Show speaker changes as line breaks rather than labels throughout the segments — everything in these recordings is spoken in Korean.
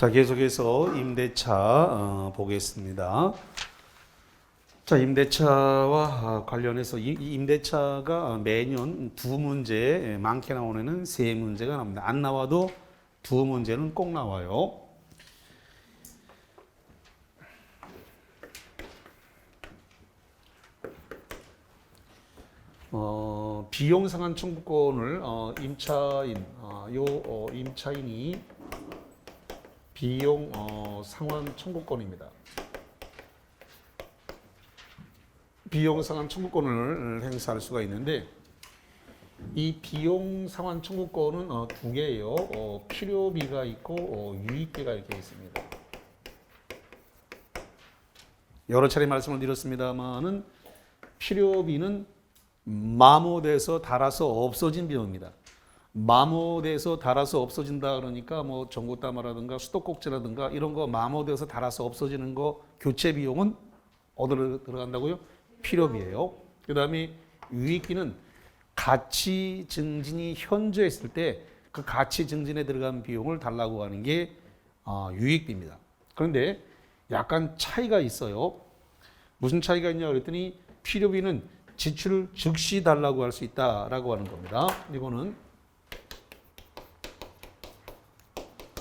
자, 계속해서 임대차 보겠습니다. 자, 임대차와 관련해서 이 임대차가 매년 두 문제, 많게 나오는 애는 세 문제가 나옵니다. 안 나와도 두 문제는 꼭 나와요. 비용 상한 청구권을 임차인이 비용 상환 청구권입니다. 비용 상환 청구권을 행사할 수가 있는데 이 비용 상환 청구권은 두 개예요. 필요비가 있고 유익비가 이렇게 있습니다. 여러 차례 말씀을 드렸습니다만은 필요비는 마모돼서 닳아서 없어진 비용입니다. 마모돼서 닳아서 없어진다 그러니까 뭐 전구담화라든가 수도꼭지라든가 이런 거 마모돼서 닳아서 없어지는 거 교체 비용은 어디로 들어간다고요? 필요비예요. 그 다음에 유익비는 가치 증진이 현저했을 때 그 가치 증진에 들어간 비용을 달라고 하는 게 유익비입니다. 그런데 약간 차이가 있어요. 무슨 차이가 있냐 그랬더니 필요비는 지출을 즉시 달라고 할 수 있다라고 하는 겁니다. 이거는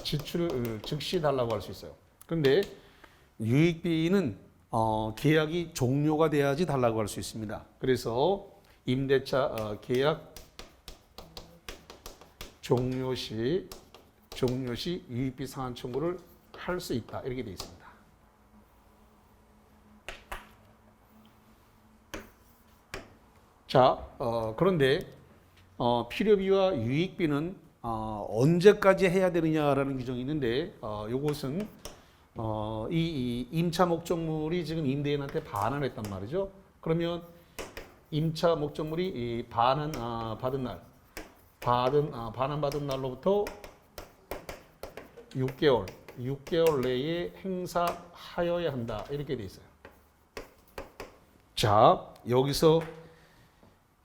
지출을 즉시 달라고 할 수 있어요. 그런데 유익비는 계약이 종료가 돼야지 달라고 할 수 있습니다. 그래서 임대차 계약 종료 시 유익비 상환 청구를 할 수 있다. 이렇게 되어 있습니다. 자, 그런데 필요비와 유익비는 언제까지 해야 되느냐라는 규정이 있는데 이것은 이 임차 목적물이 지금 임대인한테 반환을 했단 말이죠. 그러면 임차 목적물이 반환 받은 날, 반환 받은 날로부터 6개월 내에 행사하여야 한다. 이렇게 돼 있어요. 자, 여기서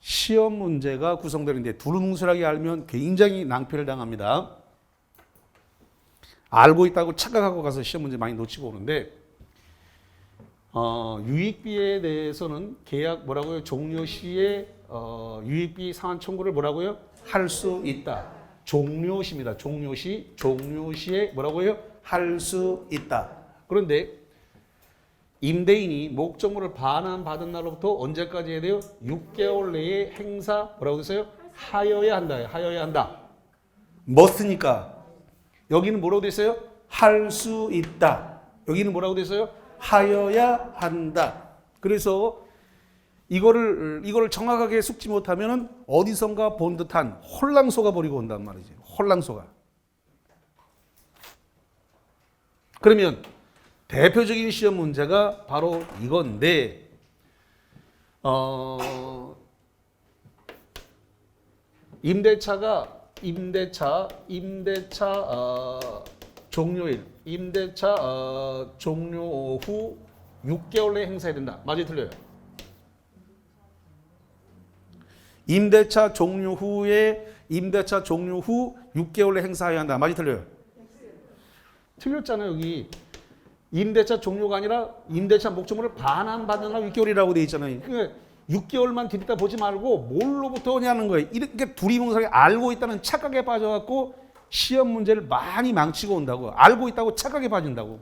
시험 문제가 구성되는데 두루뭉술하게 알면 굉장히 낭패를 당합니다. 알고 있다고 착각하고 가서 시험 문제 많이 놓치고 오는데 유익비에 대해서는 계약 뭐라고요? 종료 시에 유익비 상환 청구를 뭐라고요? 할 수 있다. 종료시입니다. 종료시에 뭐라고요? 할 수 있다. 그런데 임대인이 목적물을 반환받은 날로부터 언제까지 해야 돼요? 6개월 내에 행사 뭐라고 했어요? 하여야 한다. 하여야 한다. must니까 여기는 뭐라고 돼 있어요? 할 수 있다. 여기는 뭐라고 돼 있어요? 하여야 한다. 그래서 이거를 정확하게 숙지 못하면은 어디선가 본 듯한 혼랑소가 버리고 온단 말이지. 혼랑소가. 그러면 대표적인 시험 문제가 바로 이건데 임대차 종료일, 종료 후 6개월 내에 행사해야 된다. 맞아요, 틀려요? 임대차 종료 후 6개월 내에 행사해야 한다. 맞아요, 틀려요? 틀렸잖아요, 여기. 임대차 종료가 아니라 임대차 목적물을 반환받는 날 6개월이라고 돼 있잖아요. 그러니까 6개월만 들이다 보지 말고 뭘로부터 오냐는 거예요. 이렇게 두리뭉술하게 알고 있다는 착각에 빠져갖고 시험 문제를 많이 망치고 온다고. 알고 있다고 착각에 빠진다고.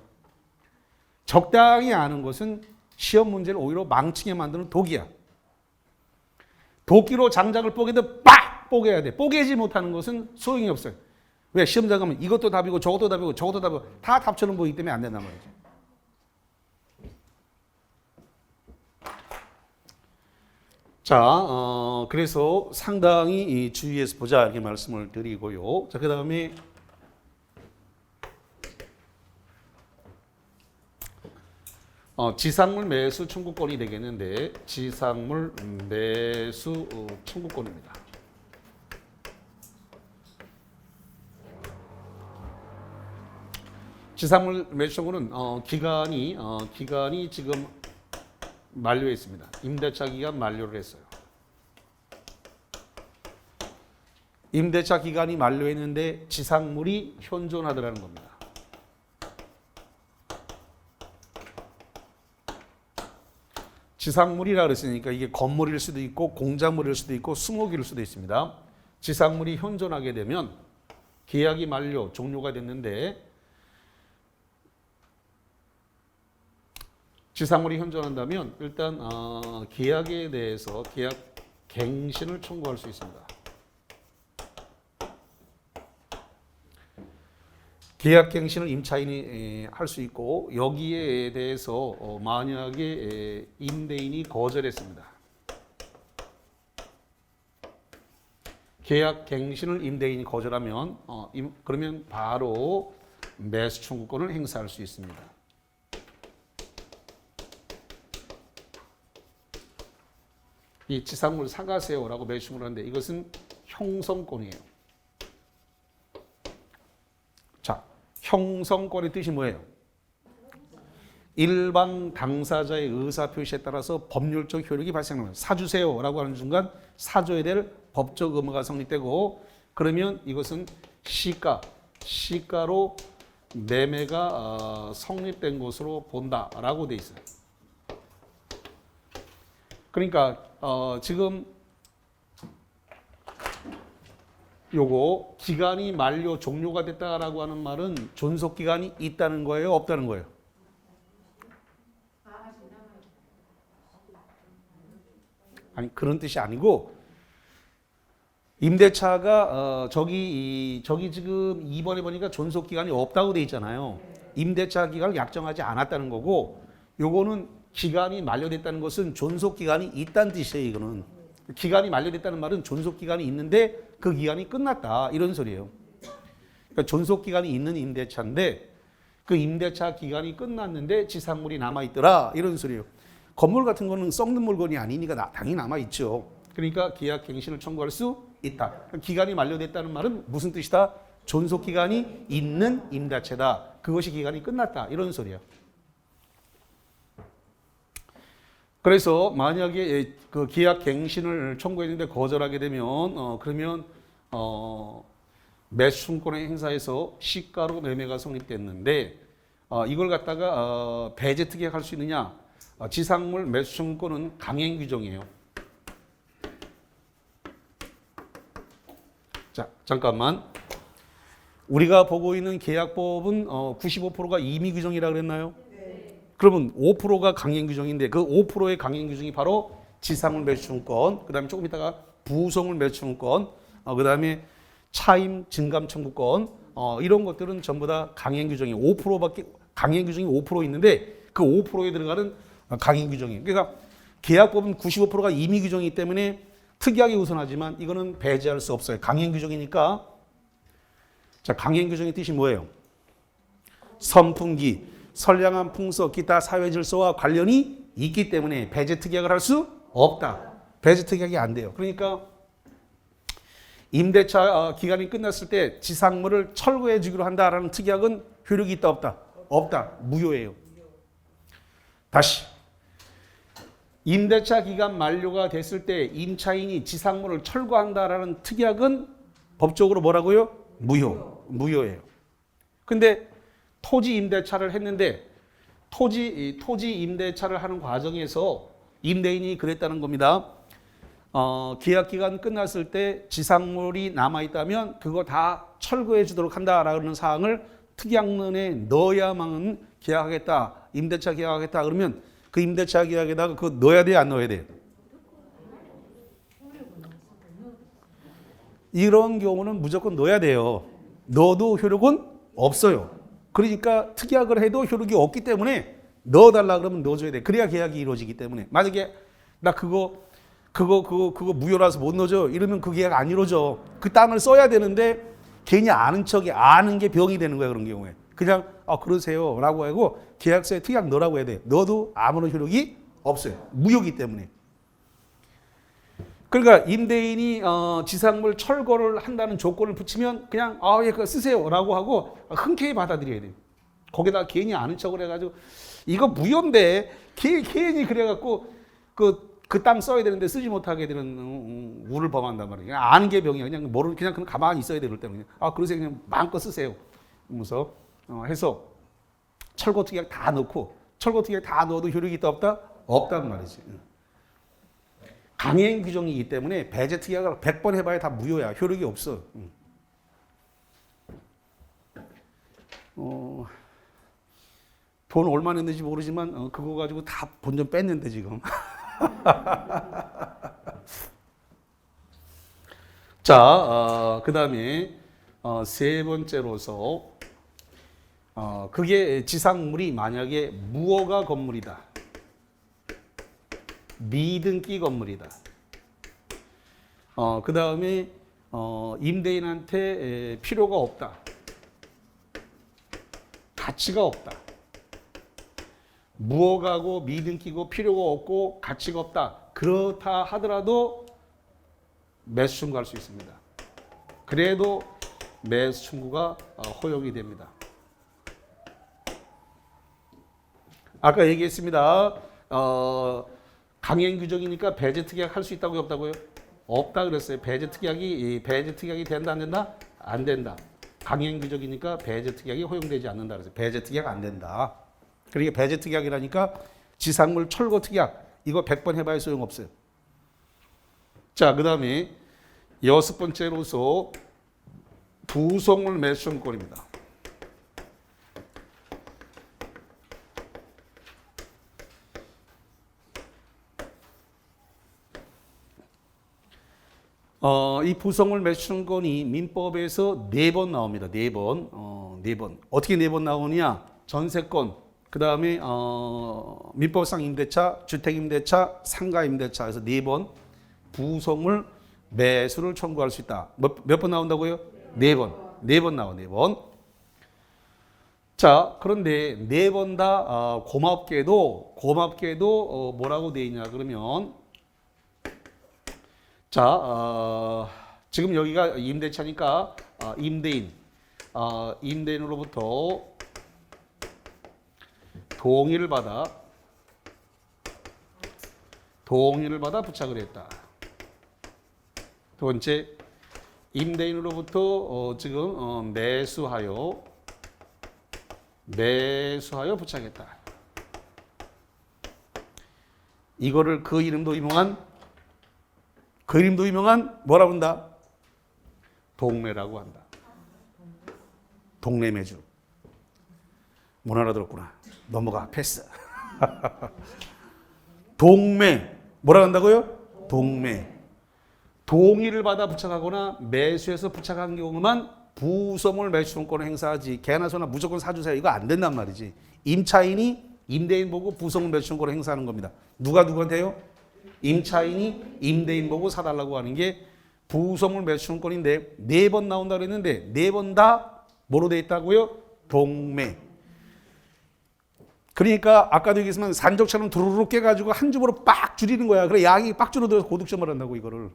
적당히 아는 것은 시험 문제를 오히려 망치게 만드는 독이야. 도끼로 장작을 뽀개도 빡 뽀개야 돼. 뽀개지 못하는 것은 소용이 없어요. 왜? 시험장 가면 이것도 답이고 저것도 답이고 저것도 답이고 다 답처럼 보이기 때문에 안 된단 말이죠. 자, 그래서 상당히 주의해서 보자 이렇게 말씀을 드리고요. 자, 그 다음에 지상물 매수 청구권이 되겠는데 지상물 매수 청구권입니다. 지상물 매수 청구는 기간이 지금 만료했습니다. 임대차 기간 만료를 했어요. 임대차 기간이 만료했는데 지상물이 현존하더라는 겁니다. 지상물이라 그랬으니까 이게 건물일 수도 있고 공작물일 수도 있고 수목일 수도 있습니다. 지상물이 현존하게 되면 계약이 만료, 종료가 됐는데 지상물이 현존한다면 일단 계약에 대해서 계약 갱신을 청구할 수 있습니다. 계약 갱신을 임차인이 할 수 있고 여기에 대해서 만약에 임대인이 거절했습니다. 계약 갱신을 임대인이 거절하면 그러면 바로 매수 청구권을 행사할 수 있습니다. 이 지상물 사가세요라고 매수 청구를 하는데 이것은 형성권이에요. 자, 형성권의 뜻이 뭐예요? 일방 당사자의 의사표시에 따라서 법률적 효력이 발생합니다. 사주세요라고 하는 순간 사줘야 될 법적 의무가 성립되고 그러면 이것은 시가로 매매가 성립된 것으로 본다라고 돼 있어요. 그러니까 지금 요거 기간이 만료 종료가 됐다라고 하는 말은 존속 기간이 있다는 거예요, 없다는 거예요? 아니 그런 뜻이 아니고 임대차가 저기 지금 2번에 보니까 존속 기간이 없다고 돼 있잖아요. 임대차 기간을 약정하지 않았다는 거고 요거는 기간이 만료됐다는 것은 존속 기간이 있다는 뜻이에요. 이거는 기간이 만료됐다는 말은 존속 기간이 있는데 그 기간이 끝났다 이런 소리예요. 그러니까 존속 기간이 있는 임대차인데 그 임대차 기간이 끝났는데 지상물이 남아 있더라 이런 소리예요. 건물 같은 거는 썩는 물건이 아니니까 당연히 남아 있죠. 그러니까 계약 갱신을 청구할 수 있다. 기간이 만료됐다는 말은 무슨 뜻이다? 존속 기간이 있는 임대차다. 그것이 기간이 끝났다 이런 소리예요. 그래서 만약에 그 계약 갱신을 청구했는데 거절하게 되면 그러면 매수 청구권의 행사에서 시가로 매매가 성립됐는데 이걸 갖다가 배제 특약할 수 있느냐? 지상물 매수 청구권은 강행 규정이에요. 자, 잠깐만. 우리가 보고 있는 계약법은 95%가 임의 규정이라고 그랬나요? 그러면 5%가 강행 규정인데 그 5%의 강행 규정이 바로 지상물 매수 청구권, 그다음에 조금 있다가 부속물 매수 청구권, 그다음에 차임 증감 청구권 이런 것들은 전부 다 강행 규정이 5%밖에 강행 규정이 5% 있는데 그 5%에 들어가는 강행 규정이에요. 그러니까 계약법은 95%가 임의 규정이기 때문에 특약이 우선하지만 이거는 배제할 수 없어요. 강행 규정이니까. 자, 강행 규정의 뜻이 뭐예요? 선풍기, 선량한 풍속, 기타 사회 질서와 관련이 있기 때문에 배제 특약을 할 수 없다. 배제 특약이 안 돼요. 그러니까 임대차 기간이 끝났을 때 지상물을 철거해 주기로 한다라는 특약은 효력이 있다 없다? 없다. 무효예요. 다시. 임대차 기간 만료가 됐을 때 임차인이 지상물을 철거한다라는 특약은 법적으로 뭐라고요? 무효예요. 근데 토지 임대차를 했는데 토지 임대차를 하는 과정에서 임대인이 그랬다는 겁니다. 계약 기간 끝났을 때 지상물이 남아 있다면 그거 다 철거해 주도록 한다라는 사항을 특약문에 넣어야만 계약하겠다. 임대차 계약하겠다. 그러면 그 임대차 계약에다가 그거 넣어야 돼요, 안 넣어야 돼요? 이런 경우는 무조건 넣어야 돼요. 넣어도 효력은 없어요. 그러니까 특약을 해도 효력이 없기 때문에 넣어달라 그러면 넣어줘야 돼. 그래야 계약이 이루어지기 때문에. 만약에 나 그거 무효라서 못 넣어줘 이러면 그 계약 안 이루어져. 그 땅을 써야 되는데 괜히 아는 척이 아는 게 병이 되는 거야. 그런 경우에 그냥 그러세요 라고 하고 계약서에 특약 넣으라고 해야 돼. 넣어도 아무런 효력이 없어요. 무효이기 때문에. 그러니까 임대인이 지상물 철거를 한다는 조건을 붙이면 그냥 예, 그거 쓰세요 라고 하고 흔쾌히 받아들여야 돼요. 거기다 괜히 아는 척을 해가지고 이거 무효인데 괜히 그래갖고 그 땅 써야 되는데 쓰지 못하게 되는 우를 범한단 말이에요. 그냥 아는 게 병이야. 그냥 가만히 있어야 될 때는 그러세요. 그냥 마음껏 쓰세요. 그러면서 해서 철거 특약 다 넣고 철거 특약 다 넣어도 효력이 있다 없다? 없단 말이지. 강행 규정이기 때문에 배제 특약을 100번 해봐야 다 무효야. 효력이 없어. 돈 얼마 냈는지 모르지만 그거 가지고 다 본전 뺐는데 지금. 자, 그 다음에 세 번째로서 그게 지상물이 만약에 무허가 건물이다. 미등기 건물이다. 그 다음에 임대인한테 필요가 없다. 가치가 없다. 무허가고 미등기고 필요가 없고 가치가 없다. 그렇다 하더라도 매수 청구할 수 있습니다. 그래도 매수 청구가 허용이 됩니다. 아까 얘기했습니다. 강행 규정이니까 배제 특약 할 수 있다고요, 없다고요? 없다 그랬어요. 배제 특약이 된다 안 된다? 안 된다. 강행 규정이니까 배제 특약이 허용되지 않는다 그랬어요. 배제 특약 안 된다. 그러니까 배제 특약이라니까 지상물 철거 특약 이거 100번 해봐야 소용없어요. 자, 그 다음에 여섯 번째로서 부속물 매수 청구권입니다. 이 부속물 매수 청구권이 민법에서 4번 나옵니다. 4번. 4번. 어떻게 4번 나오느냐? 전세권, 그 다음에 민법상 임대차, 주택임대차, 상가임대차 해서 4번 부속물 매수를 청구할 수 있다. 몇 번 나온다고요? 4번. 4번 나와, 4번. 자, 그런데 4번 다 고맙게도 뭐라고 돼 있냐 그러면 자, 지금 여기가 임대차니까 임대인으로부터 동의를 받아 부착을 했다. 두 번째, 임대인으로부터 지금 매수하여 부착했다. 이거를 그 이름도 유명한 뭐라고 한다? 동매라고 한다. 동네 매주. 못 알아들었구나. 넘어가. 패스. 동매. 뭐라 한다고요? 동매. 동의를 받아 부착하거나 매수해서 부착한 경우만 부속물 매수권을 행사하지. 개나 소나 무조건 사주세요. 이거 안 된단 말이지. 임차인이 임대인 보고 부속물 매수권을 행사하는 겁니다. 누가 누구한테요? 임차인이 임대인 보고 사달라고 하는 게 부속물 매수권인데 4번 나온다고 그랬는데 4번 다 뭐로 돼 있다고요? 동매. 그러니까 아까도 얘기했지만 산적처럼 두루룩 깨가지고 한 줌으로 빡 줄이는 거야. 그래 양이 빡 줄어들어서 고득점을 한다고 이거를.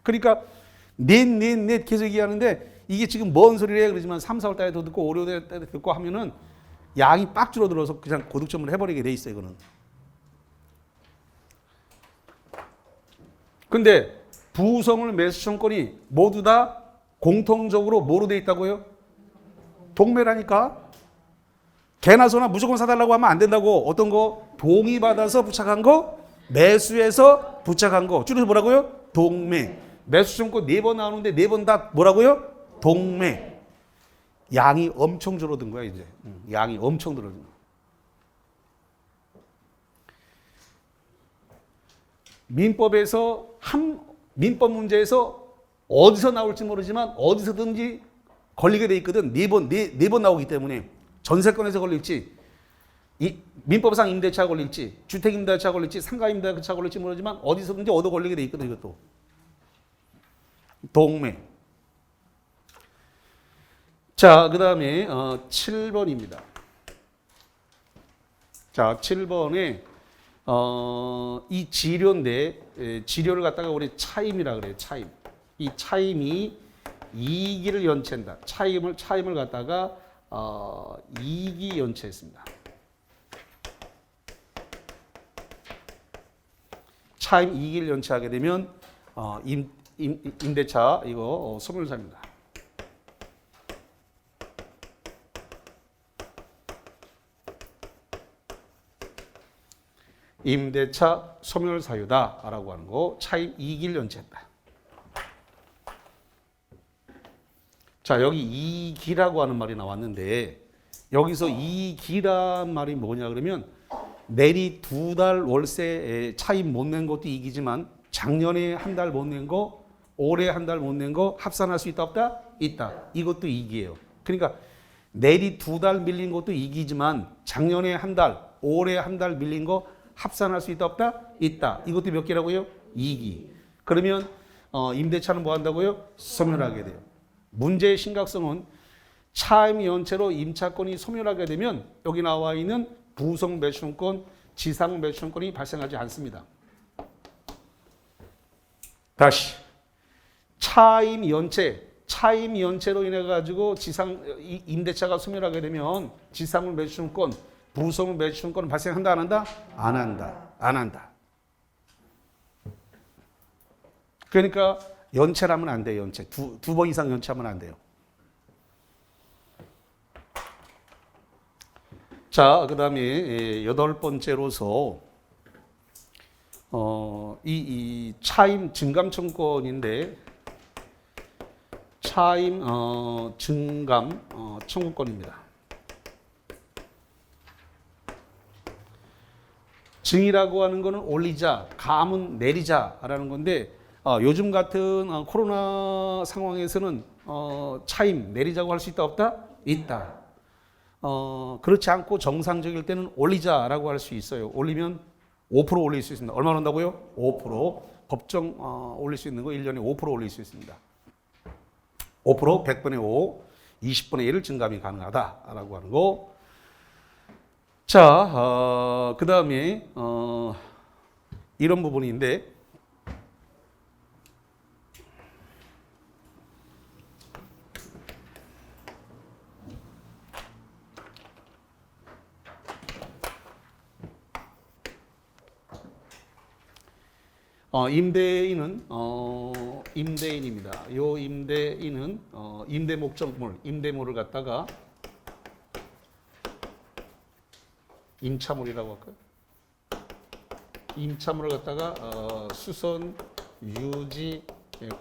그러니까 넷 계속 얘기하는데 이게 지금 뭔 소리를 해 그러지만 3, 4월 달에도 듣고 5, 6월 달에도 듣고 하면은 양이 빡 줄어들어서 그냥 고득점을 해버리게 돼 있어요. 이거는. 근데 부속물 매수 청구권이 모두 다 공통적으로 뭐로 돼 있다고요? 동매라니까. 개나 소나 무조건 사달라고 하면 안 된다고. 어떤 거? 동의받아서 부착한 거, 매수해서 부착한 거. 줄여서 뭐라고요? 동매. 매수 청구권 4번 나오는데 4번 다 뭐라고요? 동매. 양이 엄청 줄어든 거야 이제. 양이 엄청 줄어든 거야. 민법 문제에서 어디서 나올지 모르지만 어디서든지 걸리게 돼 있거든. 4번 나오기 때문에 전세권에서 걸릴지, 민법상 임대차가 걸릴지, 주택임대차가 걸릴지, 상가임대차가 걸릴지 모르지만 어디서든지 얻어 걸리게 돼 있거든. 이것도 동매. 자, 그 다음에 7번입니다. 자, 7번에 이 지료인데 지료를 갖다가 우리 차임이라 그래요. 차임. 이 차임이 이익을 연체한다. 차임을 갖다가 이익이 연체했습니다. 차임 이익을 연체하게 되면 임대차 이거 소멸사입니다. 임대차 소멸 사유다라고 하는 거 차임 이기를 연체했다. 자, 여기 이기라고 하는 말이 나왔는데 여기서 이기란 말이 뭐냐 그러면 내리 2달 월세 차임 못 낸 것도 이기지만 작년에 한 달 못 낸 거, 올해 한 달 못 낸 거 합산할 수 있다 없다? 있다. 이것도 이기예요. 그러니까 내리 2달 밀린 것도 이기지만 작년에 한 달, 올해 한 달 밀린 거 합산할 수 있다 없다? 있다. 이것도 몇 개라고요? 이기. 그러면 임대차는 뭐 한다고요? 소멸하게 돼요. 문제의 심각성은 차임 연체로 임차권이 소멸하게 되면 여기 나와 있는 부속 매수권, 지상 매수권이 발생하지 않습니다. 다시 차임 연체로 인해 가지고 임대차가 소멸하게 되면 지상 매수권, 부속 매수권은 발생한다 안 한다? 안 한다. 그러니까 연체라면 안 돼요. 연체 두 번 이상 연체하면 안 돼요. 자, 그다음에 8번째로서 이 차임 증감 청구권인데 차임 증감 청구권입니다. 증이라고 하는 거는 올리자, 감은 내리자라는 건데 요즘 같은 코로나 상황에서는 차임 내리자고 할 수 있다 없다? 있다. 그렇지 않고 정상적일 때는 올리자라고 할 수 있어요. 올리면 5% 올릴 수 있습니다. 얼마 온다고요? 5%. 법정 올릴 수 있는 거 1년에 5% 올릴 수 있습니다. 5%, 100분의 5, 20분의 1을 증감이 가능하다라고 하는 거. 자, 그 다음에 이런 부분인데 임대인입니다. 요 임대인은 임대 목적물, 임대물을 갖다가 임차물이라고 할까요? 임차물을 갖다가 수선, 유지,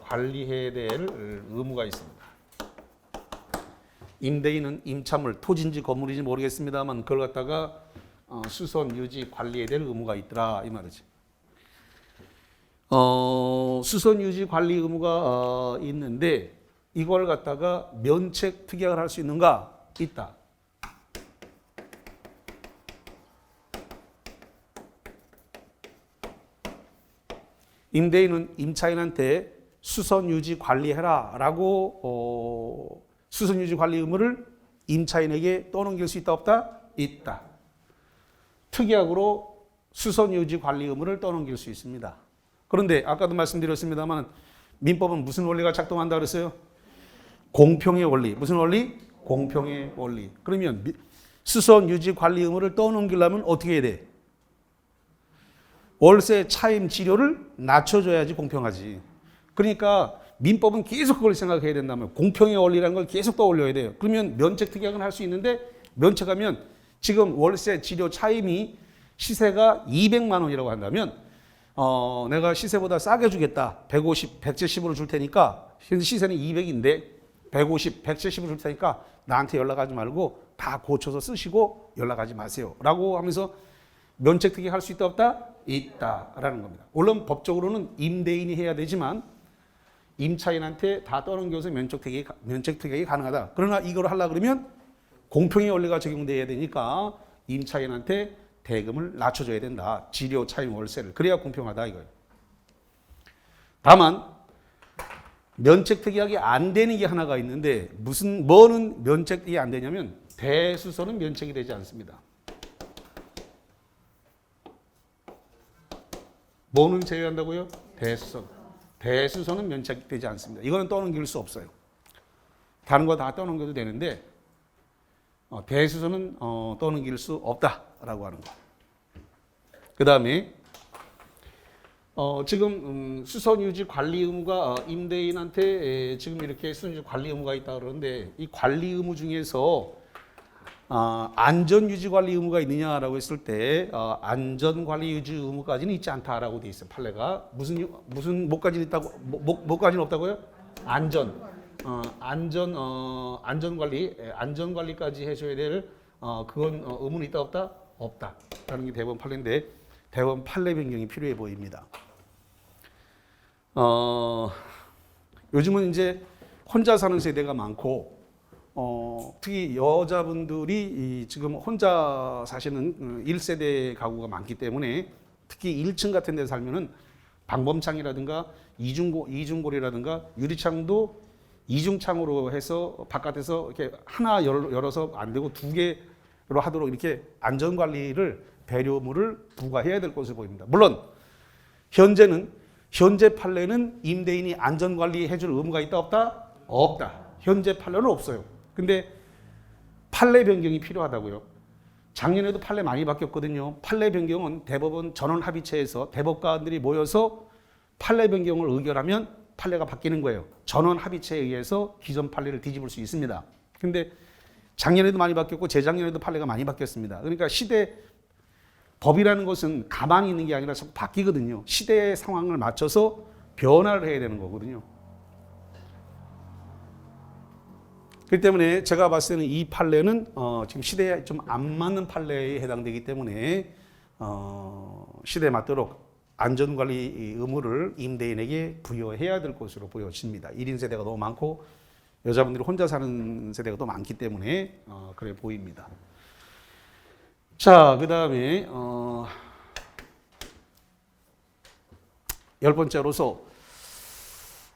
관리해야 될 의무가 있습니다. 임대인은 임차물, 토지인지 건물인지 모르겠습니다만 그걸 갖다가 수선, 유지, 관리해야 될 의무가 있더라 이 말이지. 수선 유지 관리 의무가 있는데 이걸 갖다가 면책 특약을 할 수 있는가? 있다. 임대인은 임차인한테 수선 유지 관리해라라고 수선 유지 관리 의무를 임차인에게 떠넘길 수 있다 없다? 있다. 특약으로 수선 유지 관리 의무를 떠넘길 수 있습니다. 그런데 아까도 말씀드렸습니다만 민법은 무슨 원리가 작동한다 그랬어요? 공평의 원리. 무슨 원리? 공평의 원리. 그러면 수선 유지 관리 의무를 떠넘기려면 어떻게 해야 돼? 월세 차임 지료를 낮춰줘야지 공평하지. 그러니까 민법은 계속 그걸 생각해야 된다면 공평의 원리라는 걸 계속 떠올려야 돼요. 그러면 면책 특약은 할 수 있는데 면책하면 지금 월세 지료 차임이 시세가 200만 원이라고 한다면 내가 시세보다 싸게 주겠다. 150, 170으로 줄 테니까 시세는 200인데 150, 170으로 줄 테니까 나한테 연락하지 말고 다 고쳐서 쓰시고 연락하지 마세요. 라고 하면서 면책 특약 할 수 있다 없다? 있다라는 겁니다. 물론 법적으로는 임대인이 해야 되지만 임차인한테 다 떠넘겨서 면책 특약이 가능하다. 그러나 이걸 하려고 그러면 공평의 원리가 적용돼야 되니까 임차인한테 대금을 낮춰줘야 된다. 지료 차임 월세를. 그래야 공평하다 이거예요. 다만 면책 특약이 안 되는 게 하나가 있는데 뭐는 면책 특약이 안 되냐면 대수선은 면책이 되지 않습니다. 뭐는 제외한다고요? 대수선. 대수선은 면책되지 않습니다. 이거는 떠넘길 수 없어요. 다른 거 다 떠넘겨도 되는데 대수선은 떠넘길 수 없다라고 하는 거. 그 다음에 지금 수선 유지 관리 의무가 임대인한테 지금 이렇게 수선 유지 관리 의무가 있다 그러는데 이 관리 의무 중에서 안전유지관리 의무가 있느냐라고 했을 때 안전관리 유지 의무까지는 있지 않다라고 돼 있어요. 판례가 무슨 뭐까지는 있다고 뭐까지는 없다고요? 안전관리까지 해줘야 될 그건 의무는 있다 없다? 없다라는 게 대법원 판례인데 대법원 판례 변경이 필요해 보입니다. 요즘은 이제 혼자 사는 세대가 많고 특히 여자분들이 지금 혼자 사시는 1세대 가구가 많기 때문에 특히 1층 같은 데 살면은 방범창이라든가 이중고리라든가 유리창도 이중창으로 해서 바깥에서 이렇게 하나 열어서 안 되고 두 개로 하도록 이렇게 안전관리를 배려물을 부과해야 될 것으로 보입니다. 물론 현재 판례는 임대인이 안전관리 해줄 의무가 있다 없다? 없다. 현재 판례는 없어요. 근데 판례 변경이 필요하다고요. 작년에도 판례 많이 바뀌었거든요. 판례 변경은 대법원 전원합의체에서 대법관들이 모여서 판례 변경을 의결하면 판례가 바뀌는 거예요. 전원합의체에 의해서 기존 판례를 뒤집을 수 있습니다. 근데 작년에도 많이 바뀌었고 재작년에도 판례가 많이 바뀌었습니다. 그러니까 법이라는 것은 가만히 있는 게 아니라 자꾸 바뀌거든요. 시대의 상황을 맞춰서 변화를 해야 되는 거거든요. 그렇기 때문에 제가 봤을 때는 이 판례는 지금 시대에 좀 안 맞는 판례에 해당되기 때문에 시대에 맞도록 안전관리 의무를 임대인에게 부여해야 될 것으로 보여집니다. 1인 세대가 너무 많고 여자분들이 혼자 사는 세대가 더 많기 때문에 그래 보입니다. 자, 그 다음에 10번째로서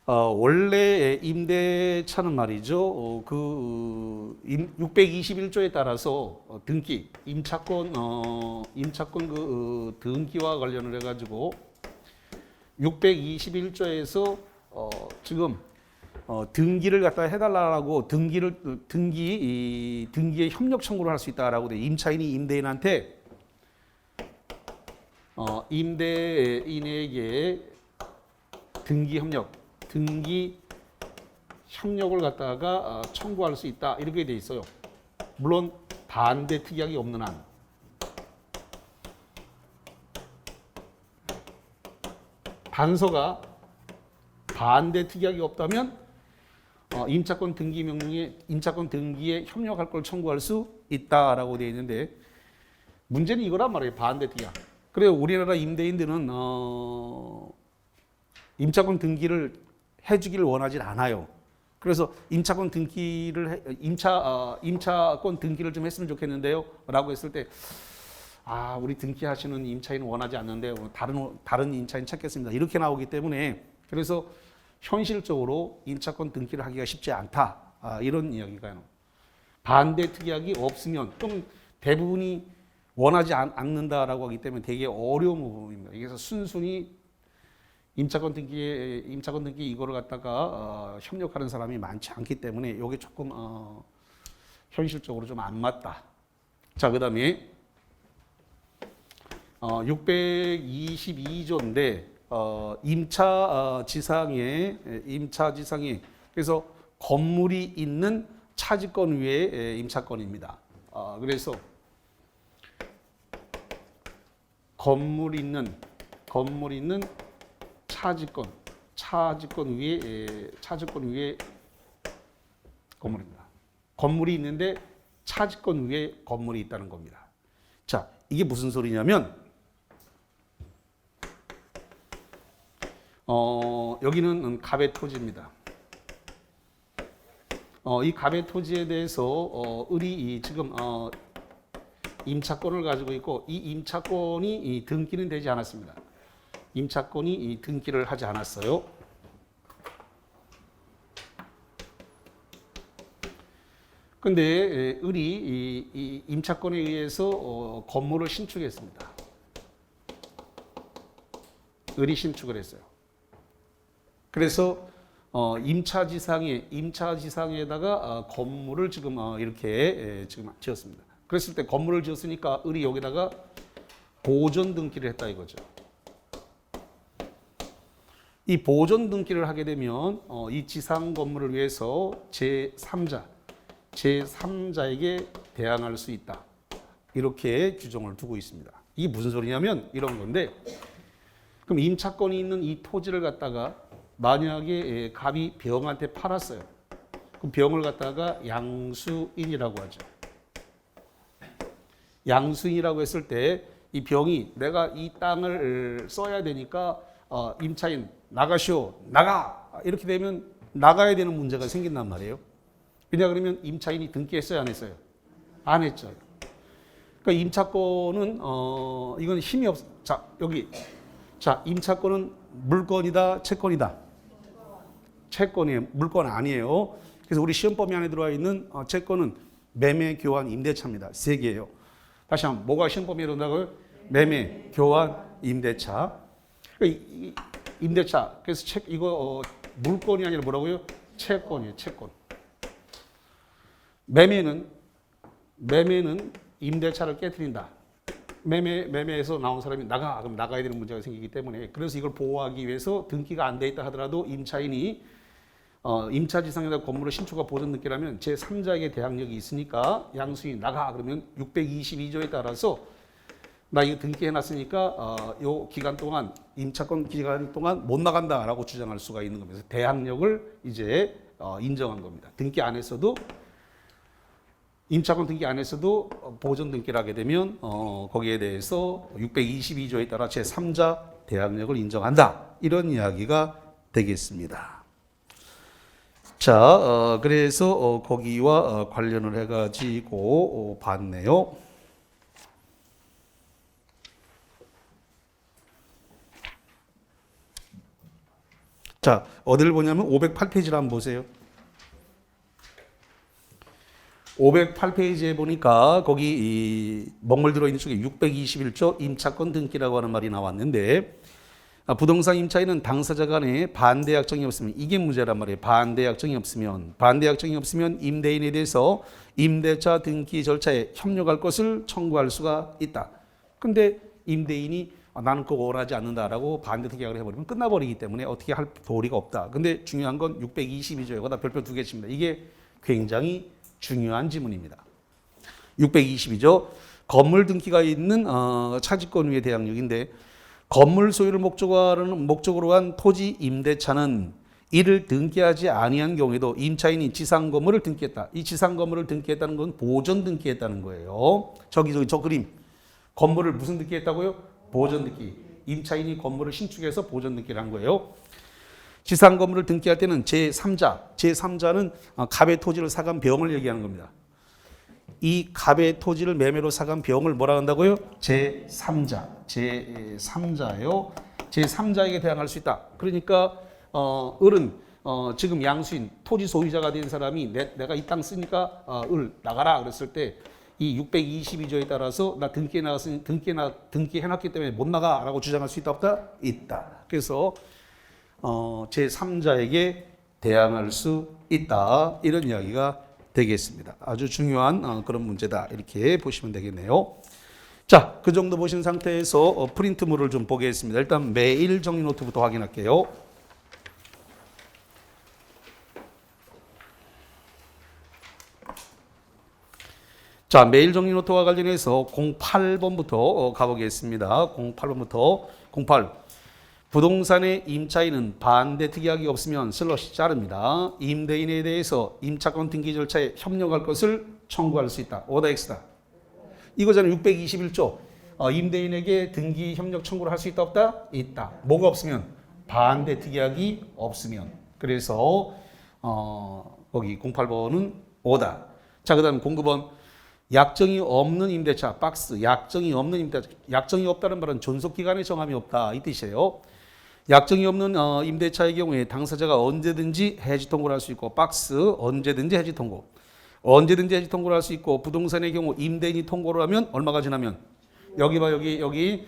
원래 임대차는 말이죠. 621조에 따라서 등기, 임차권 그 등기와 관련을 해가지고 621조에서 지금 등기를 갖다 해달라고 등기에 협력 청구를 할 수 있다라고 돼. 임차인이 임대인한테 임대인에게 등기 협력을 갖다가 청구할 수 있다 이렇게 돼 있어요. 물론 반대 특약이 없는 한. 단서가 반대 특약이 없다면 임차권 등기 명령에 임차권 등기에 협력할 걸 청구할 수 있다라고 되어 있는데 문제는 이거란 말이에요. 반대 특약. 그래요. 우리나라 임대인들은 임차권 등기를 해주기를 원하지 않아요. 그래서 임차권 등기를 임차권 등기를 좀 했으면 좋겠는데요라고 했을 때 우리 등기하시는 임차인은 원하지 않는데 다른 임차인 찾겠습니다. 이렇게 나오기 때문에 그래서 현실적으로 임차권 등기를 하기가 쉽지 않다. 이런 이야기가 반대 특약이 없으면 좀 대부분이 원하지 않는다라고 하기 때문에 되게 어려운 부분입니다. 그래서 순순히 임차권 등기 이거를 갖다가 협력하는 사람이 많지 않기 때문에 이게 조금 현실적으로 좀 안 맞다. 자, 그다음에 622조인데 임차 지상에 그래서 건물이 있는 차지권 위에 임차권입니다. 그래서 건물 있는 차지권 위에 건물입니다. 건물이 있는데 차지권 위에 건물이 있다는 겁니다. 자, 이게 무슨 소리냐면 여기는 갑의 토지입니다. 이 갑의 토지에 대해서 을이 지금 임차권을 가지고 있고 이 임차권이 등기는 되지 않았습니다. 임차권이 등기를 하지 않았어요. 근데 을이 이 임차권에 의해서 건물을 신축했습니다. 을이 신축을 했어요. 그래서 임차지상에다가 건물을 지금 이렇게 지금 지었습니다. 그랬을 때 건물을 지었으니까 을이 여기다가 보존 등기를 했다 이거죠. 이 보존 등기를 하게 되면 이 지상 건물을 위해서 제3자 제3자에게 대항할 수 있다. 이렇게 규정을 두고 있습니다. 이게 무슨 소리냐면 이런 건데, 그럼 임차권이 있는 이 토지를 갖다가 만약에 갑이 병한테 팔았어요. 그럼 병을 갖다가 양수인이라고 하죠. 양수인이라고 했을 때 이 병이 내가 이 땅을 써야 되니까 임차인 나가시오, 나가! 이렇게 되면 나가야 되는 문제가 생긴단 말이에요. 왜냐 그러면 임차인이 등기했어요, 안 했어요? 안 했죠. 그러니까 임차권은 이건 힘이 없. 자 여기 자 임차권은 물건이다, 채권이다. 채권이에요. 물건 아니에요. 그래서 우리 시험 범위 안에 들어와 있는 채권은 매매, 교환, 임대차입니다. 세 개예요. 다시 한번 뭐가 시험 범위에 들어온다고요? 매매, 교환, 임대차. 그러니까 임대차. 그래서 이거 물건이 아니라 뭐라고요? 채권이에요. 채권. 매매는 임대차를 깨트린다. 매매에서 나온 사람이 그럼 나가야 되는 문제가 생기기 때문에, 그래서 이걸 보호하기 위해서 등기가 안 돼 있다 하더라도 임차인이 임차지상에다 건물을 신축과 보존 등기라면 제3자에게 대항력이 있으니까 양수인 나가 그러면 622조에 따라서 나 이거 등기해놨으니까 요 기간 동안 임차권 기간 동안 못 나간다라고 주장할 수가 있는 겁니다. 대항력을 이제 인정한 겁니다. 등기 안 했어도 임차권 등기 안 했어도 보존 등기를 하게 되면 거기에 대해서 622조에 따라 제3자 대항력을 인정한다. 이런 이야기가 되겠습니다. 자, 그래서 거기와 관련을 해가지고 봤네요. 자, 어디를 보냐면 508페이지를 한번 보세요. 508페이지에 보니까 거기 먹물 들어있는 쪽에 621조 임차권 등기라고 하는 말이 나왔는데, 부동산 임차인은 당사자 간에 반대 약정이 없으면, 이게 문제란 말이에요. 반대 약정이 없으면 임대인에 대해서 임대차 등기 절차에 협력할 것을 청구할 수가 있다. 근데 임대인이 나는 그거 원하지 않는다라고 반대 계약을 해버리면 끝나버리기 때문에 어떻게 할 도리가 없다. 근데 중요한 건 622조에 거다 별표 2개 칩니다. 이게 굉장히 중요한 지문입니다. 622조 건물 등기가 있는 차지권유예 대항력인데, 건물 소유를 목적으로 한 토지 임대차는 이를 등기하지 아니한 경우에도 임차인이 지상 건물을 등기했다. 이 지상 건물을 등기했다는 건 보존 등기했다는 거예요. 저 그림 건물을 무슨 등기했다고요? 보존 등기. 임차인이 건물을 신축해서 보존 등기를 한 거예요. 지상 건물을 등기할 때는 제3자는 갑의 토지를 사간 병을 얘기하는 겁니다. 이 갑의 토지를 매매로 사간 병을 뭐라 한다고요? 제3자예요. 제3자에게 대항할 수 있다. 그러니까 을은 지금 양수인 토지 소유자가 된 사람이 내가 이 땅 쓰니까 을 나가라 그랬을 때 이 622조에 따라서 나 등기해놨기 때문에 못 나가라고 주장할 수 있다 없다? 있다. 그래서 제3자에게 대항할 수 있다. 이런 이야기가 되겠습니다. 아주 중요한 그런 문제다. 이렇게 보시면 되겠네요. 자, 그 정도 보신 상태에서 프린트물을 좀 보겠습니다. 일단 매일 정리 노트부터 확인할게요. 자, 메일 정리 노트와 관련해서 08번부터 가보겠습니다. 08번부터 08. 부동산의 임차인은 반대 특이하기 없으면 슬러시 자릅니다. 임대인에 대해서 임차권 등기 절차에 협력할 것을 청구할 수 있다. 오다 X다. 이거잖아요. 621조. 임대인에게 등기 협력 청구를 할 수 있다 없다? 있다. 뭐가 없으면? 반대 특이하기 없으면. 그래서 거기 08번은 오다. 자, 그 다음 09번. 약정이 없는 임대차, 박스, 약정이 없는 임대차. 약정이 없다는 말은 존속기간의 정함이 없다. 이 뜻이에요. 약정이 없는 임대차의 경우에 당사자가 언제든지 해지 통고를 할 수 있고, 박스, 언제든지 해지 통고. 언제든지 해지 통고를 할 수 있고, 부동산의 경우 임대인이 통고를 하면 얼마가 지나면? 여기 봐, 여기.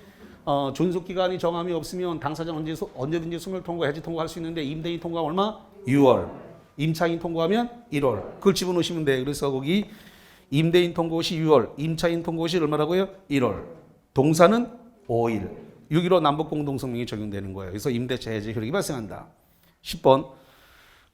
존속기간이 정함이 없으면 당사자는 언제든지 소멸 통고, 해지 통고할 수 있는데 임대인 통고가 얼마? 6월. 임차인 통고하면 1월. 그걸 집어넣으시면 돼. 그래서 거기 임대인 통고 시 6월, 임차인 통고 시 얼마라고요? 1월. 동사는 5일. 6.15 남북공동성명이 적용되는 거예요. 그래서 임대차 해지 효력이 발생한다. 10번.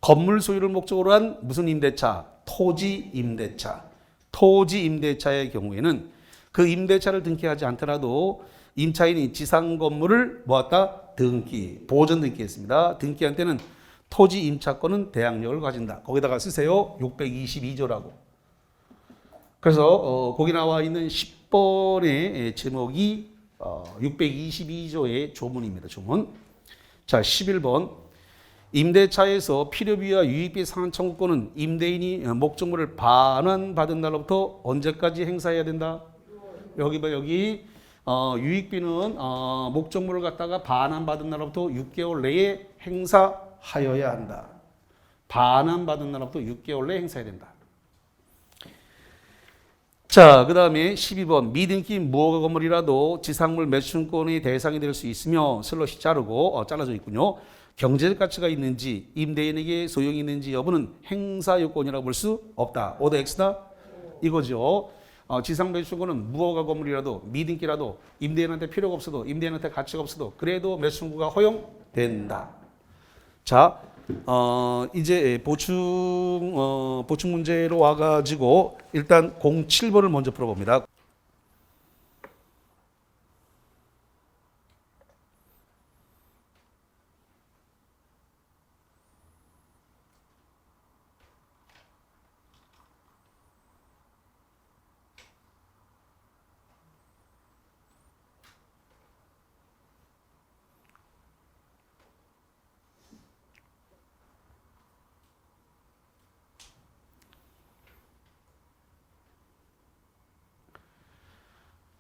건물 소유를 목적으로 한 무슨 임대차? 토지 임대차. 토지 임대차의 경우에는 그 임대차를 등기하지 않더라도 임차인이 지상 건물을 모았다 등기, 보전 등기했습니다. 등기한 때는 토지 임차권은 대항력을 가진다. 거기다가 쓰세요. 622조라고. 그래서 거기 나와 있는 10번의 제목이 622조의 조문입니다. 조문. 자, 11번. 임대차에서 필요비와 유익비 상환 청구권은 임대인이 목적물을 반환받은 날로부터 언제까지 행사해야 된다? 여기 봐, 여기 유익비는 목적물을 갖다가 반환받은 날로부터 6개월 내에 행사하여야 한다. 반환받은 날로부터 6개월 내에 행사해야 된다. 자, 그 다음에 12번. 미등기 무허가 건물이라도 지상물 매수권의 대상이 될 수 있으며 슬롯이 잘라져 있군요. 경제적 가치가 있는지 임대인에게 소용이 있는지 여부는 행사 요건이라고 볼 수 없다. 오더 X다? 이거죠. 지상 매수권은 무허가 건물이라도 미등기라도 임대인한테 필요가 없어도 임대인한테 가치가 없어도 그래도 매수권가 허용된다. 자, 이제 보충 문제로 와가지고 일단 07번을 먼저 풀어봅니다.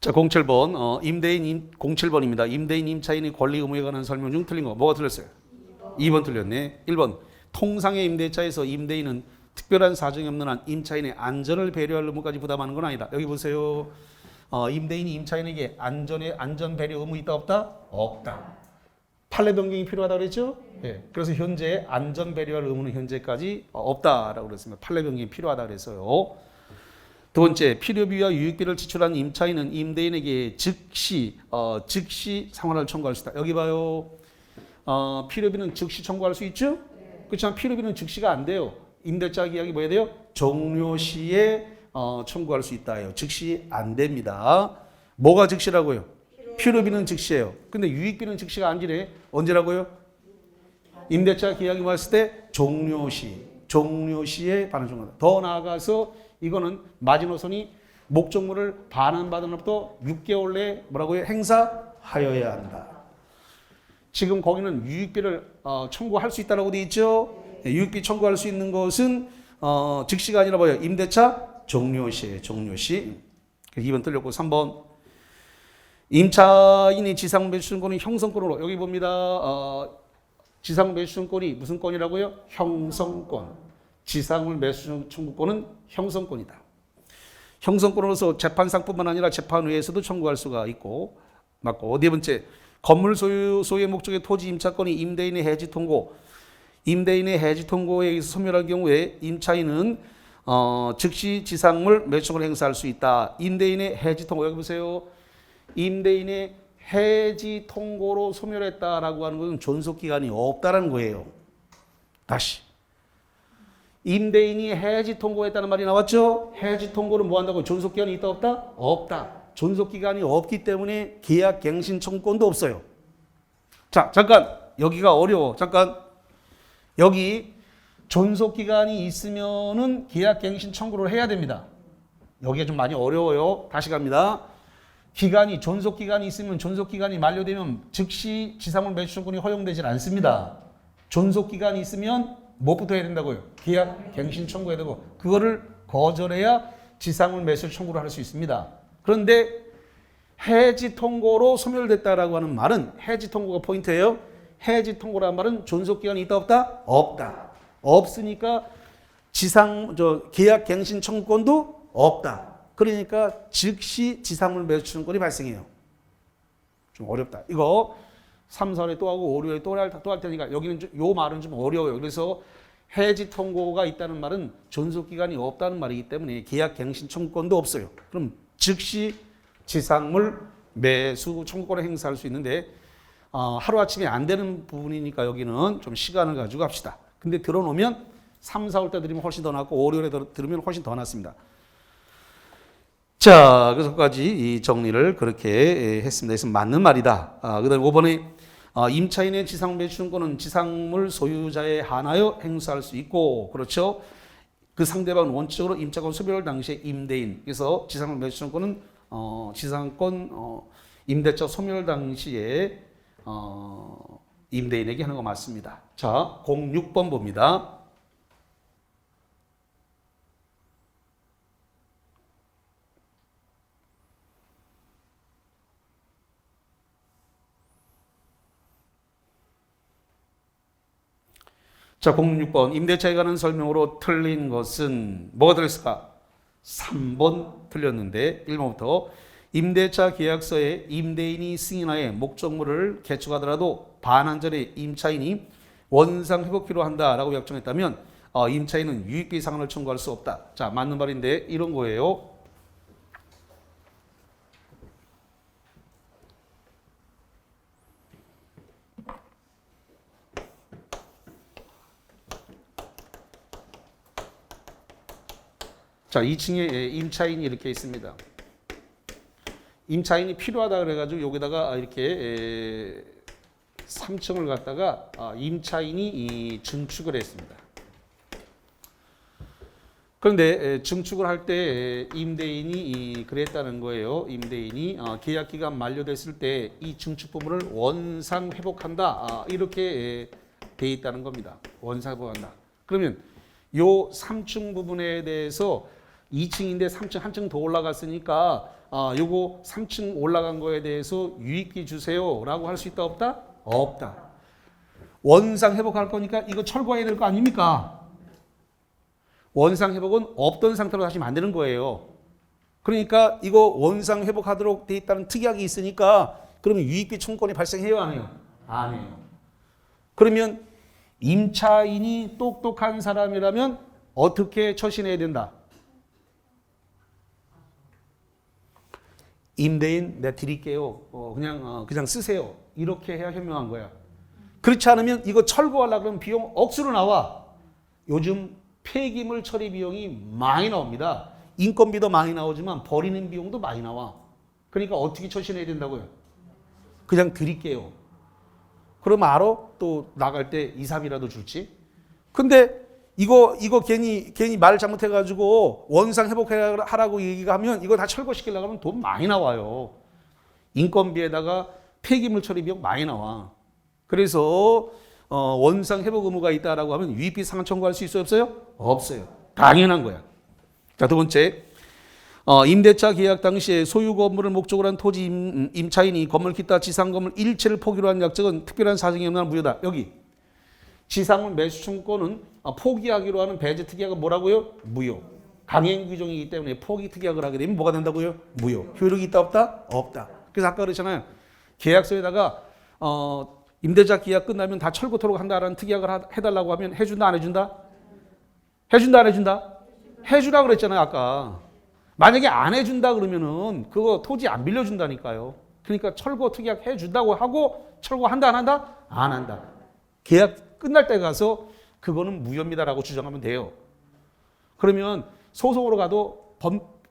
자, 07번. 임대인 07번입니다. 임대인 임차인의 권리 의무에 관한 설명 중 틀린 거. 뭐가 틀렸어요? 2번 틀렸네. 1번. 통상의 임대차에서 임대인은 특별한 사정이 없는 한 임차인의 안전을 배려할 의무까지 부담하는 건 아니다. 여기 보세요. 임대인이 임차인에게 안전 배려 의무 있다 없다? 없다. 판례 변경이 필요하다 그랬죠? 예. 그래서 현재 안전 배려할 의무는 현재까지 없다라고 그랬습니다. 판례 변경이 필요하다 그랬어요. 두 번째, 필요비와 유익비를 지출한 임차인은 임대인에게 즉시 상환을 청구할 수 있다. 여기 봐요. 필요비는 즉시 청구할 수 있죠? 그렇지만 필요비는 즉시가 안 돼요. 임대차 계약이 뭐 해야 돼요? 종료 시에 청구할 수 있다예요. 즉시 안 됩니다. 뭐가 즉시라고요? 필요비는 즉시예요. 근데 유익비는 즉시가 아니래. 언제라고요? 임대차 계약이 왔을 때 종료 시에 반환 청구한다. 더 나아가서 이거는 마지노선이 목적물을 반환받은 것부터 6개월 내에 뭐라고요? 행사하여야 한다. 지금 거기는 유익비를 청구할 수 있다고 되어 있죠. 유익비 청구할 수 있는 것은 즉시가 아니라 뭐예요? 임대차 종료시에 종료 시. 2번 틀렸고 3번. 임차인이 지상 매수권은 형성권으로 여기 봅니다. 지상 매수권이 무슨 권이라고요? 형성권. 지상물 매수 청구권은 형성권이다. 형성권으로서 재판상뿐만 아니라 재판외에서도 청구할 수가 있고 맞고. 네 번째, 건물 소유의 목적의 토지 임차권이 임대인의 해지 통고에 의해서 소멸할 경우에 임차인은 즉시 지상물 매수권을 행사할 수 있다. 임대인의 해지 통고 여기 보세요. 임대인의 해지 통고로 소멸했다라고 하는 것은 존속 기간이 없다라는 거예요. 다시. 임대인이 해지 통고했다는 말이 나왔죠? 해지 통고는 뭐 한다고? 존속기간이 있다 없다? 없다. 존속기간이 없기 때문에 계약 갱신 청구권도 없어요. 자, 잠깐 여기가 어려워. 잠깐 여기 존속기간이 있으면은 계약 갱신 청구를 해야 됩니다. 여기가 좀 많이 어려워요. 다시 갑니다. 존속기간이 있으면 존속기간이 만료되면 즉시 지상물 매수 청구권이 허용되질 않습니다. 존속기간이 있으면 뭐부터 해야 된다고요? 계약 갱신 청구해야 되고 그거를 거절해야 지상물 매수 청구를 할 수 있습니다. 그런데 해지 통고로 소멸됐다라고 하는 말은 해지 통고가 포인트예요. 해지 통고라는 말은 존속 기간이 있다 없다? 없다. 없으니까 계약 갱신 청구권도 없다. 그러니까 즉시 지상물 매수 청구권이 발생해요. 좀 어렵다. 이거 3, 4월에 또 하고 5, 6월에 또 할 테니까 여기는 요 말은 좀 어려워요. 그래서 해지 통고가 있다는 말은 존속기간이 없다는 말이기 때문에 계약 갱신 청구권도 없어요. 그럼 즉시 지상물 매수 청구권을 행사할 수 있는데 하루아침에 안 되는 부분이니까 여기는 좀 시간을 가지고 합시다. 근데 들어놓으면 3, 4월 때 들으면 훨씬 더 낫고 5, 6월에 들으면 훨씬 더 낫습니다. 자, 그래서까지 이 정리를 그렇게 했습니다. 그래서 맞는 말이다. 그다음에 5번에 임차인의 지상 매수권은 지상물 소유자에 한하여 행사할 수 있고, 그렇죠? 그 상대방은 원칙적으로 임차권 소멸 당시에 임대인. 그래서 지상물 매수권은 지상권 임대차 소멸 당시에 임대인에게 하는 거 맞습니다. 자, 06번 봅니다. 자, 06번 임대차에 관한 설명으로 틀린 것은 뭐가 들었을까? 3번 틀렸는데 1번부터 임대차 계약서에 임대인이 승인하에 목적물을 개축하더라도 반환전에 임차인이 원상 회복키로 한다라고 약정했다면 임차인은 유익비 상환을 청구할 수 없다. 자, 맞는 말인데 이런 거예요. 자, 2층에 임차인이 이렇게 있습니다. 임차인이 필요하다 그래가지고 여기다가 이렇게 3층을 갖다가 임차인이 증축을 했습니다. 그런데 증축을 할 때 임대인이 그랬다는 거예요. 임대인이 계약 기간 만료됐을 때 이 증축 부분을 원상 회복한다. 이렇게 돼 있다는 겁니다. 원상 회복한다. 그러면 요 3층 부분에 대해서 2층인데 3층 한 층 더 올라갔으니까 요거 3층 올라간 거에 대해서 유익비 주세요라고 할 수 있다 없다? 없다. 원상 회복할 거니까 이거 철거해야 될 거 아닙니까? 원상 회복은 없던 상태로 다시 만드는 거예요. 그러니까 이거 원상 회복하도록 돼 있다는 특약이 있으니까 그러면 유익비 청구권이 발생해요, 안 해요? 안 해요. 그러면 임차인이 똑똑한 사람이라면 어떻게 처신해야 된다? 임대인 내가 드릴게요. 그냥 쓰세요. 이렇게 해야 현명한 거야. 그렇지 않으면 이거 철거하려고 그러면 비용 억수로 나와. 요즘 폐기물 처리 비용이 많이 나옵니다. 인건비도 많이 나오지만 버리는 비용도 많이 나와. 그러니까 어떻게 처신해야 된다고요? 그냥 드릴게요. 그럼 알아? 또 나갈 때 2, 3이라도 줄지? 근데 이거 괜히 말 잘못해가지고 원상 회복하라고 얘기하면 이거 다 철거시키려고 하면 돈 많이 나와요. 인건비에다가 폐기물 처리 비용 많이 나와. 그래서 원상 회복 의무가 있다라고 하면 유익비 상환 청구할 수 있어요? 없어요? 없어요. 당연한 거야. 자, 두 번째. 임대차 계약 당시에 소유 건물을 목적으로 한 토지 임차인이 건물 기타 지상 건물 일체를 포기로 한 약정은 특별한 사정이 없는 한 무효다. 여기 지상물 매수 청구권은 포기하기로 하는 배제 특약은 뭐라고요? 무효. 강행 규정이기 때문에 포기 특약을 하게 되면 뭐가 된다고요? 무효. 효력이 있다 없다? 없다. 그래서 아까 그랬잖아요. 계약서에다가 임대차 계약 끝나면 다 철거토록 한다라는 특약을 해달라고 하면 해준다 안 해준다? 해준다 안 해준다? 해주라 그랬잖아요 아까. 만약에 안 해준다 그러면은 그거 토지 안 빌려준다니까요. 그러니까 철거 특약 해준다고 하고 철거한다 안 한다? 안 한다. 계약 끝날 때 가서 그거는 무효입니다라고 주장하면 돼요. 그러면 소송으로 가도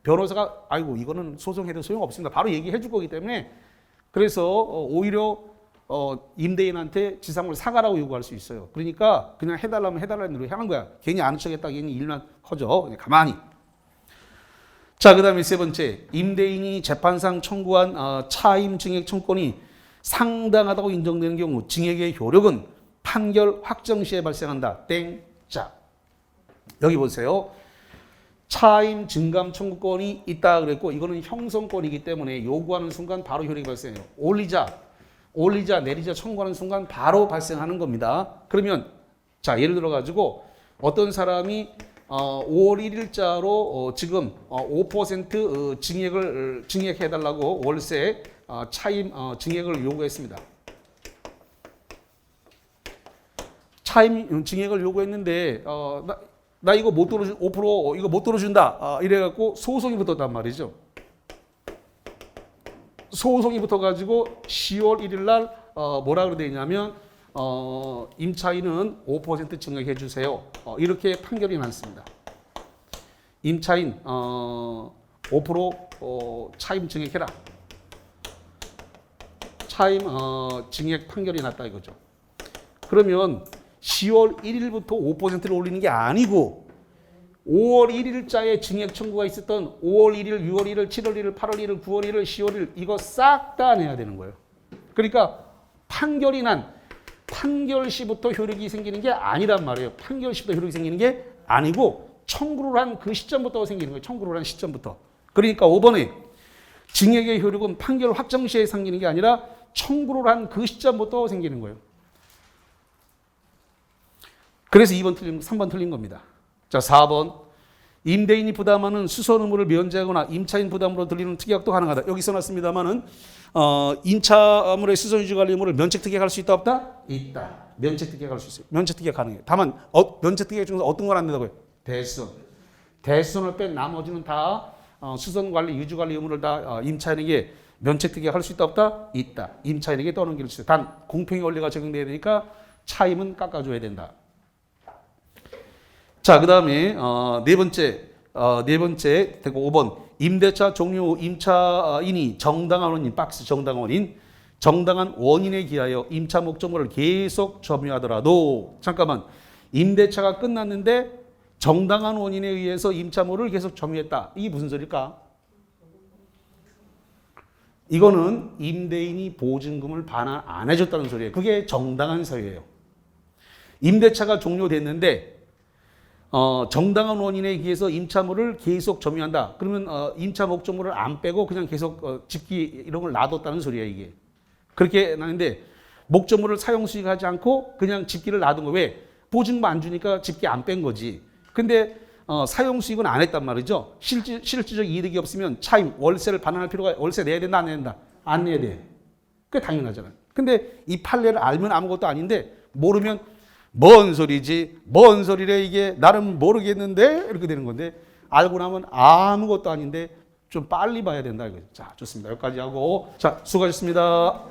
변호사가 아이고 이거는 소송해도 소용없습니다. 바로 얘기해 줄 거기 때문에 그래서 오히려 임대인한테 지상물 사가라고 요구할 수 있어요. 그러니까 그냥 해달라면 해달라는 대로 하는 거야. 괜히 아는 척했다 괜히 일만 커져. 그냥 가만히. 자, 그 다음에 세 번째. 임대인이 재판상 청구한 차임 증액 청구권이 상당하다고 인정되는 경우 증액의 효력은 판결 확정 시에 발생한다. 땡. 자, 여기 보세요. 차임 증감 청구권이 있다 그랬고 이거는 형성권이기 때문에 요구하는 순간 바로 효력이 발생해요. 올리자 내리자 청구하는 순간 바로 발생하는 겁니다. 그러면 자, 예를 들어 가지고 어떤 사람이 5월 1일자로 지금 5% 증액해 달라고 월세 차임 증액을 요구했습니다. 차임 증액을 요구했는데 나 이거 못 들어준 5% 이거 못 들어준다 이래갖고 소송이 붙었단 말이죠. 소송이 붙어가지고 10월 1일 날 뭐라 그러냐면 임차인은 5% 증액해 주세요. 이렇게 판결이 났습니다. 임차인 5% 차임 증액해라. 차임 증액 판결이 났다 이거죠. 그러면 10월 1일부터 5%를 올리는 게 아니고 5월 1일자에 증액 청구가 있었던 5월 1일, 6월 1일, 7월 1일, 8월 1일, 9월 1일, 10월 1일 이거 싹 다 내야 되는 거예요. 그러니까 판결이 난 판결 시부터 효력이 생기는 게 아니란 말이에요. 판결 시부터 효력이 생기는 게 아니고 청구를 한 그 시점부터 생기는 거예요. 청구를 한 시점부터. 그러니까 5번에 증액의 효력은 판결 확정 시에 생기는 게 아니라 청구를 한 그 시점부터 생기는 거예요. 그래서 2번 틀린, 3번 틀린 겁니다. 자, 4번. 임대인이 부담하는 수선 의무를 면제하거나 임차인 부담으로 들리는 특약도 가능하다. 여기 써놨습니다만은 임차물의 수선 유지 관리 의무를 면책 특약할 수 있다 없다? 있다. 면책 특약할 수 있어요. 면책 특약 가능해요. 다만 면책 특약 중에서 어떤 걸 안 된다고요? 대수선. 대수선을 뺀 나머지는 다 수선 관리 유지 관리 의무를 다 임차인에게 면책 특약할 수 있다 없다? 있다. 임차인에게 떠넘길 수 있다. 단 공평의 원리가 적용돼야 되니까 차임은 깎아줘야 된다. 자, 그 다음에 네 번째 되고 5번 임대차 종료 임차인이 정당한 원인 박스 정당한 원인 정당한 원인에 기하여 임차 목적물을 계속 점유하더라도 잠깐만 임대차가 끝났는데 정당한 원인에 의해서 임차물을 계속 점유했다. 이게 무슨 소리일까? 이거는 임대인이 보증금을 반환 안 해줬다는 소리예요. 그게 정당한 사유예요. 임대차가 종료됐는데 정당한 원인에 의해서 임차물을 계속 점유한다. 그러면 임차 목적물을 안 빼고 그냥 계속 집기 이런 걸 놔뒀다는 소리야 이게. 그렇게 나는데 목적물을 사용 수익하지 않고 그냥 집기를 놔둔 거 왜? 보증금 안 주니까 집기 안 뺀 거지. 근데 사용 수익은 안 했단 말이죠. 실질적 이득이 없으면 차임 월세를 반환할 필요가 월세 내야 된다 안 내야 된다? 안 내야 돼. 그게 당연하잖아요. 근데 이 판례를 알면 아무것도 아닌데 모르면 뭔 소리지? 뭔 소리래 이게? 나는 모르겠는데? 이렇게 되는 건데 알고 나면 아무것도 아닌데 좀 빨리 봐야 된다 이거죠. 자, 좋습니다. 여기까지 하고 자, 수고하셨습니다.